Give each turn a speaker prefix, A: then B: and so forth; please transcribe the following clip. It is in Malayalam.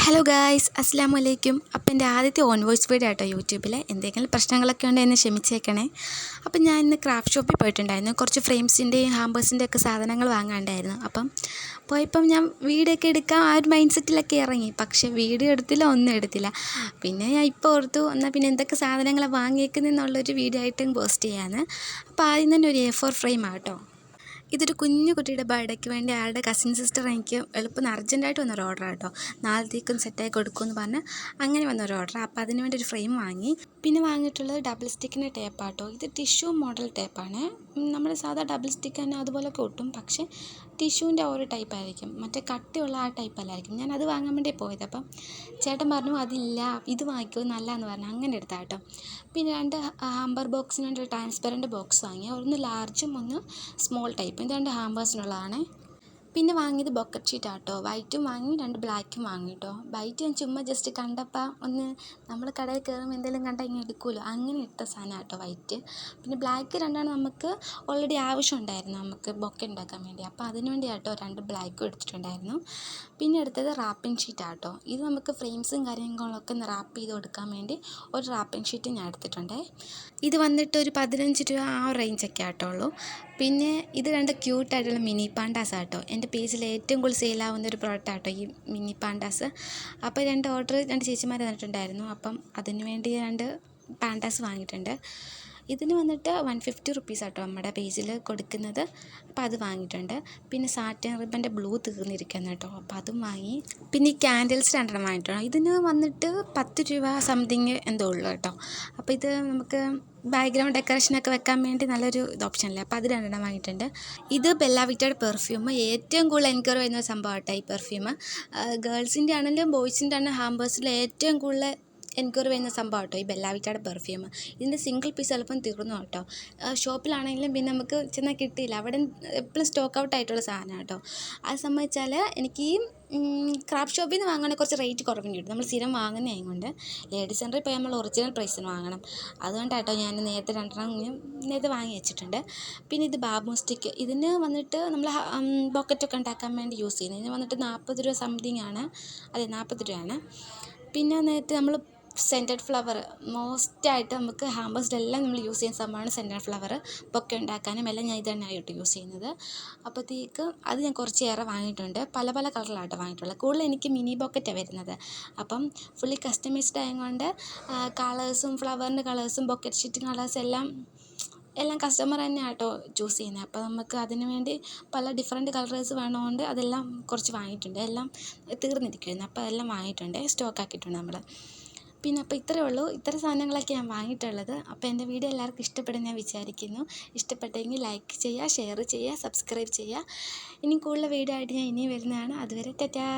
A: ഹലോ ഗായ്സ്, അസ്സലാമു അലൈക്കും. അപ്പോൾ എൻ്റെ ആദ്യത്തെ ഓൺ വോയിസ് വീഡിയോ ആട്ടോ യൂട്യൂബിൽ. എന്തെങ്കിലും പ്രശ്നങ്ങളൊക്കെ ഉണ്ടെങ്കിൽ എന്നെ ക്ഷമിച്ചേക്കണേ. അപ്പം ഞാൻ ഇന്ന് ക്രാഫ്റ്റ് ഷോപ്പിൽ പോയിട്ടുണ്ടായിരുന്നു. കുറച്ച് ഫ്രെയിംസിൻ്റെയും ഹാമ്പേഴ്സിൻ്റെ ഒക്കെ സാധനങ്ങൾ വാങ്ങാണ്ടായിരുന്നു. അപ്പം പോയപ്പം ഞാൻ വീഡിയോ ഒക്കെ എടുക്കാം ആ ഒരു മൈൻഡ് സെറ്റിലൊക്കെ ഇറങ്ങി. പക്ഷേ വീഡിയോ എടുത്തില്ല, ഒന്നും എടുത്തില്ല. പിന്നെ ഞാൻ ഇപ്പോൾ ഓർത്തു എന്നാൽ പിന്നെ എന്തൊക്കെ സാധനങ്ങളാണ് വാങ്ങിയേക്കുന്നതെന്നുള്ളൊരു വീഡിയോ ആയിട്ടും പോസ്റ്റ് ചെയ്യാമെന്ന്. അപ്പോൾ ആദ്യം തന്നെ ഒരു A4 ഫ്രെയിം ആട്ടോ. ഇതൊരു കുഞ്ഞു കുട്ടിയുടെ ബർത്ത്ഡേക്ക് വേണ്ടി ആളുടെ കസിൻ സിസ്റ്റർ എനിക്ക് എളുപ്പം അർജൻറ്റായിട്ട് വന്നൊരു ഓർഡർ കേട്ടോ. നാളത്തേക്കും സെറ്റായി കൊടുക്കുമെന്ന് പറഞ്ഞ് അങ്ങനെ വന്നൊരു ഓർഡർ. അപ്പോൾ അതിന് വേണ്ടി ഒരു ഫ്രെയിം വാങ്ങി. പിന്നെ വാങ്ങിയിട്ടുള്ളത് ഡബിൾ സ്റ്റിക്കിൻ്റെ ടേപ്പാട്ടോ. ഇത് ടിഷ്യൂ മോഡൽ ടേപ്പാണ്. നമ്മൾ സാധാ ഡബിൾ സ്റ്റിക്ക് തന്നെ അതുപോലൊക്കെ ഒട്ടും, പക്ഷേ ടിഷ്യൂവിൻ്റെ ഒരു ടൈപ്പായിരിക്കും, മറ്റേ കട്ടിയുള്ള ആ ടൈപ്പല്ലായിരിക്കും. ഞാൻ അത് വാങ്ങാൻ വേണ്ടി പോയത്. അപ്പം ചേട്ടൻ പറഞ്ഞു അതില്ല, ഇത് വാങ്ങിക്കോ നല്ലതെന്ന് പറഞ്ഞു. അങ്ങനെ എടുത്താൽ കേട്ടോ. പിന്നെ 2 ഹാമ്പർ ബോക്സിന് വേണ്ടി ഒരു ട്രാൻസ്പെറൻറ്റ് ബോക്സ് വാങ്ങി. ഒന്ന് ലാർജും ഒന്ന് സ്മോൾ ടൈപ്പും. ഇത് 2 ഹാമ്പേഴ്സിനുള്ളതാണ്. പിന്നെ വാങ്ങിയത് ബൊക്കറ്റ് ഷീറ്റ് ആട്ടോ. വൈറ്റും വാങ്ങി, 2 ബ്ലാക്കും വാങ്ങി കേട്ടോ. വൈറ്റ് ഞാൻ ചുമ്മാ ജസ്റ്റ് കണ്ടപ്പോൾ ഒന്ന് നമ്മൾ കടയിൽ കയറുമ്പോൾ എന്തെങ്കിലും കണ്ടാൽ ഇങ്ങനെ എടുക്കുമല്ലോ, അങ്ങനെ ഇട്ട സാധനം കേട്ടോ വൈറ്റ്. പിന്നെ ബ്ലാക്ക് 2 നമുക്ക് ഓൾറെഡി ആവശ്യമുണ്ടായിരുന്നു നമുക്ക് ബൊക്കെ ഉണ്ടാക്കാൻ വേണ്ടി. അപ്പോൾ അതിന് വേണ്ടി കേട്ടോ 2 ബ്ലാക്കും എടുത്തിട്ടുണ്ടായിരുന്നു. പിന്നെ എടുത്തത് റാപ്പിംഗ് ഷീറ്റ് ആട്ടോ. ഇത് നമുക്ക് ഫ്രെയിംസും കാര്യങ്ങളൊക്കെ ഒന്ന് റാപ്പ് ചെയ്ത് കൊടുക്കാൻ വേണ്ടി ഒരു റാപ്പിംഗ് ഷീറ്റ് ഞാൻ എടുത്തിട്ടുണ്ട്. ഇത് വന്നിട്ട് ഒരു 15 രൂപ ആ റേഞ്ചൊക്കെ ആട്ടോ ഉള്ളൂ. പിന്നെ ഇത് 2 ക്യൂട്ടായിട്ടുള്ള മിനി പാണ്ടാസ് ആട്ടോ. എൻ്റെ പേജിൽ ഏറ്റവും കൂടുതൽ സെയിലാവുന്ന ഒരു പ്രോഡക്റ്റ് ആട്ടോ ഈ മിനി പാണ്ടാസ്. അപ്പോൾ 2 ഓർഡർ 2 ചേച്ചിമാർ തന്നിട്ടുണ്ടായിരുന്നു. അപ്പം അതിന് വേണ്ടി 2 പാണ്ടാസ് വാങ്ങിയിട്ടുണ്ട്. ഇതിന് വന്നിട്ട് 150 റുപ്പീസ് ആട്ടോ നമ്മുടെ പേജിൽ കൊടുക്കുന്നത്. അപ്പോൾ അത് വാങ്ങിയിട്ടുണ്ട്. പിന്നെ സാറ്റിൻ റിബൻ്റെ ബ്ലൂ തീർന്നിരിക്കുന്നു കേട്ടോ, അപ്പോൾ അതും വാങ്ങി. പിന്നെ ഈ ക്യാൻഡിൽസ് 2 വാങ്ങിയിട്ടുണ്ട്. ഇതിന് വന്നിട്ട് 10 രൂപ സംതിങ് എന്തോ ഉള്ളൂ കേട്ടോ. അപ്പോൾ ഇത് നമുക്ക് ബാക്ക്ഗ്രൗണ്ട് ഡെക്കറേഷനൊക്കെ വെക്കാൻ വേണ്ടി നല്ലൊരു ഓപ്ഷനല്ലേ, അപ്പോൾ അത് 2 വാങ്ങിയിട്ടുണ്ട്. ഇത് ബെല്ല വിറ്റയുടെ പെർഫ്യൂം. ഏറ്റവും കൂടുതൽ എൻക്വയറി വരുന്ന ഒരു സംഭവം കേട്ടോ ഈ പെർഫ്യൂം. ഗേൾസിൻ്റെ ആണെങ്കിലും ബോയ്സിൻ്റെ ആണെങ്കിലും ഹാമ്പേഴ്സിൽ ഏറ്റവും കൂടുതൽ എൻക്വയറി വരുന്ന സംഭവം കേട്ടോ ഈ ബെല്ല വിറ്റയുടെ പെർഫ്യൂം. ഇതിൻ്റെ സിംഗിൾ പീസ് എളുപ്പം തീർന്നു കേട്ടോ. ഷോപ്പിലാണെങ്കിലും പിന്നെ നമുക്ക് ചെന്നാൽ കിട്ടിയില്ല, അവിടെ എപ്പോഴും സ്റ്റോക്ക് ഔട്ട് ആയിട്ടുള്ള സാധനം കേട്ടോ. അത് സംബന്ധിച്ചാൽ എനിക്ക് ഈ ക്രാഫ്റ്റ് ഷോപ്പിൽ നിന്ന് വാങ്ങുകയാണെങ്കിൽ കുറച്ച് റേറ്റ് കുറവിന് കിട്ടും. നമ്മൾ സ്ഥിരം വാങ്ങുന്നതായത് കൊണ്ട് ലേഡീസ് സെൻ്ററിൽ പോയി നമ്മൾ ഒറിജിനൽ പ്രൈസിന് വാങ്ങണം. അതുകൊണ്ടാട്ടോ ഞാൻ നേരത്തെ 2 നേരത്തെ വാങ്ങി വെച്ചിട്ടുണ്ട്. പിന്നെ ഇത് ബാബു സ്റ്റിക്ക്. ഇതിന് വന്നിട്ട് നമ്മൾ ബൊക്കറ്റൊക്കെ ഉണ്ടാക്കാൻ വേണ്ടി യൂസ് ചെയ്യുന്നത്. ഇതിന് വന്നിട്ട് 40 രൂപ സംതിങ് ആണ്. അതെ 40 രൂപയാണ്. പിന്നെ നേരത്തെ നമ്മൾ സെൻറ്റഡ് ഫ്ലവർ മോസ്റ്റായിട്ട് നമുക്ക് ഹാമ്പേഴ്സിലെല്ലാം നമ്മൾ യൂസ് ചെയ്യുന്ന സംഭവമാണ് സെൻറ്റഡ് ഫ്ലവർ. ബൊക്കെ ഉണ്ടാക്കാനും എല്ലാം ഞാൻ ഇത് തന്നെയായിട്ട് യൂസ് ചെയ്യുന്നത്. അപ്പോഴത്തേക്ക് അത് ഞാൻ കുറച്ചേറെ വാങ്ങിയിട്ടുണ്ട്. പല പല കളറിലാട്ടോ വാങ്ങിയിട്ടുള്ളത്. കൂടുതൽ എനിക്ക് മിനി ബൊക്കറ്റാണ് വരുന്നത്. അപ്പം ഫുള്ളി കസ്റ്റമൈസ്ഡ് ആയതുകൊണ്ട് കളേഴ്സും ഫ്ലവറിൻ്റെ കളേഴ്സും ബൊക്കറ്റ് ഷീറ്റ് കളേഴ്സ് എല്ലാം കസ്റ്റമർ തന്നെ ആട്ടോ ചൂസ് ചെയ്യുന്നത്. അപ്പോൾ നമുക്ക് അതിന് വേണ്ടി പല ഡിഫറെൻറ്റ് കളേഴ്സ് വേണതുകൊണ്ട് അതെല്ലാം കുറച്ച് വാങ്ങിയിട്ടുണ്ട്. എല്ലാം തീർന്നിരിക്കുമായിരുന്നു, അപ്പോൾ അതെല്ലാം വാങ്ങിയിട്ടുണ്ട്, സ്റ്റോക്ക് ആക്കിയിട്ടുണ്ട് നമ്മൾ. പിന്നെ അപ്പോൾ ഇത്രയേ ഉള്ളൂ. ഇത്ര സാധനങ്ങളൊക്കെ ഞാൻ വാങ്ങിയിട്ടുള്ളത്. അപ്പോൾ എൻ്റെ വീഡിയോ എല്ലാവർക്കും ഇഷ്ടപ്പെടും ഞാൻ വിചാരിക്കുന്നു. ഇഷ്ടപ്പെട്ടെങ്കിൽ ലൈക്ക് ചെയ്യുക, ഷെയർ ചെയ്യുക, സബ്സ്ക്രൈബ് ചെയ്യുക. ഇനി കൂടുതൽ വീഡിയോ ആയിട്ട് ഞാൻ ഇനിയും വരുന്നതാണ്. അതുവരെ ടാറ്റാ.